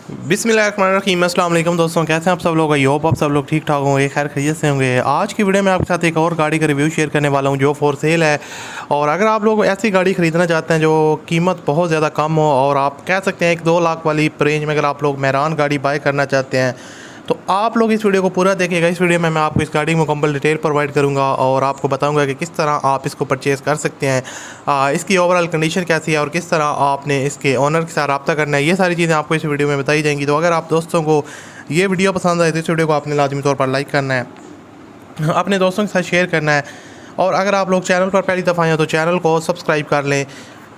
बिस्मिल्लाहिर्रहमानिर्रहीम। अस्सलाम वालेकुम दोस्तों, कैसे हैं आप सब लोग? आई होप आप सब लोग ठीक ठाक होंगे, खैर खैरियत से होंगे। आज की वीडियो में आपके साथ एक और गाड़ी का रिव्यू शेयर करने वाला हूं जो फॉर सेल है। और अगर आप लोग ऐसी गाड़ी ख़रीदना चाहते हैं जो कीमत बहुत ज़्यादा कम हो और आप कह सकते हैं 1-2 लाख वाली रेंज में अगर आप लोग मेहरान गाड़ी बाय करना चाहते हैं तो आप लोग इस वीडियो को पूरा देखिएगा। इस वीडियो में मैं आपको इस गाड़ी की मुकम्मल डिटेल प्रोवाइड करूंगा और आपको बताऊंगा कि किस तरह आप इसको परचेज़ कर सकते हैं, इसकी ओवरऑल कंडीशन कैसी है और किस तरह आपने इसके ओनर के साथ रब्ता करना है। ये सारी चीज़ें आपको इस वीडियो में बताई जाएंगी। तो अगर आप दोस्तों को ये वीडियो पसंद आए तो इस वीडियो को आपने लाजमी तौर पर लाइक करना है, अपने दोस्तों के साथ शेयर करना है और अगर आप लोग चैनल पर पहली दफ़ा आए हैं तो चैनल को सब्सक्राइब कर लें।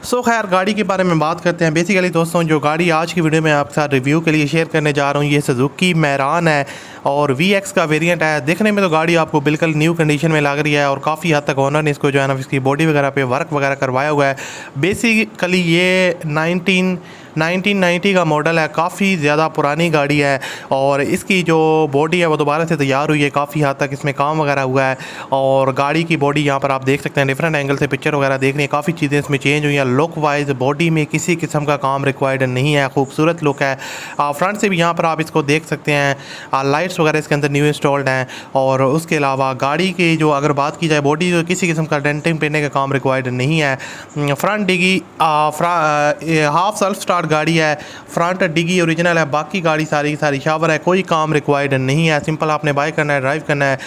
खैर गाड़ी के बारे में बात करते हैं। बेसिकली दोस्तों जो गाड़ी आज की वीडियो में आपके साथ रिव्यू के लिए शेयर करने जा रहा हूँ ये सुजुकी मेहरान है और VX का वेरिएंट है। देखने में तो गाड़ी आपको बिल्कुल न्यू कंडीशन में लग रही है और काफ़ी हद तक ओनर ने इसको जो है ना इसकी बॉडी वगैरह पे वर्क वगैरह करवाया हुआ है। बेसिकली ये 1990 का मॉडल है, काफ़ी ज़्यादा पुरानी गाड़ी है और इसकी जो बॉडी है वो दोबारा से तैयार हुई है। काफ़ी हद तक इसमें काम वगैरह हुआ है और गाड़ी की बॉडी यहाँ पर आप देख सकते हैं, डिफरेंट एंगल से पिक्चर वगैरह देखने हैं, काफ़ी चीज़ें इसमें चेंज हुई हैं। लुक वाइज बॉडी में किसी किस्म का काम रिक्वायर्ड नहीं है, खूबसूरत लुक है। फ्रंट से भी यहाँ पर आप इसको देख सकते हैं, लाइट्स वगैरह इसके अंदर न्यू इंस्टॉल्ड हैं और उसके अलावा गाड़ी की जो अगर बात की जाए बॉडी तो किसी किस्म का डेंटिंग पेंटिंग का काम रिक्वायर्ड नहीं है। फ्रंट डिगी हाफ सेल्फ स्टार्ट गाड़ी है, फ्रंट डिगी ओरिजिनल है, बाकी गाड़ी सारी की सारी शावर है, कोई काम रिक्वायर्ड नहीं है। सिंपल आपने बाय करना है, ड्राइव करना है।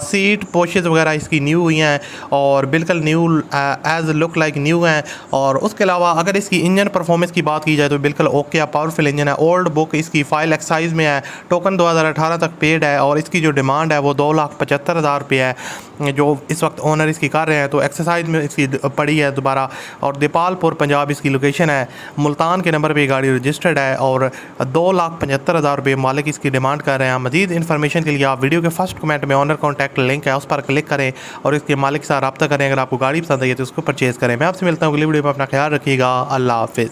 सीट पोशेस वगैरह इसकी न्यू हुई हैं और बिल्कुल new age look like new हैं। और उसके अलावा अगर इसकी इंजन परफॉर्मेंस की बात की जाए तो बिल्कुल ओके है, पावरफुल इंजन है। ओल्ड बुक इसकी फाइल एक्साइज में है, टोकन 2018 तक पेड है और इसकी जो डिमांड है वो 2,75,000 रुपये है जो इस वक्त ओनर इसकी कर रहे हैं। तो एक्सरसाइज में इसकी पड़ी है दोबारा और दीपालपुर पंजाब इसकी लोकेशन है। मुल्तान के नंबर पे गाड़ी रजिस्टर्ड है और 2,75,000 रुपये मालिक इसकी डिमांड कर रहे हैं। मजीद इन्फॉर्मेशन के लिए आप वीडियो के फर्स्ट कमेंट में ओनर कॉन्टैक्ट लिंक है उस पर क्लिक करें और इसके मालिक के साथ रब्ता करें। अगर आपको गाड़ी पसंद आई है तो उसको परचेज़ करें। मैं आपसे मिलता हूँ अगली वीडियो में, अपना ख्याल रखिएगा। अल्लाह हाफिज़।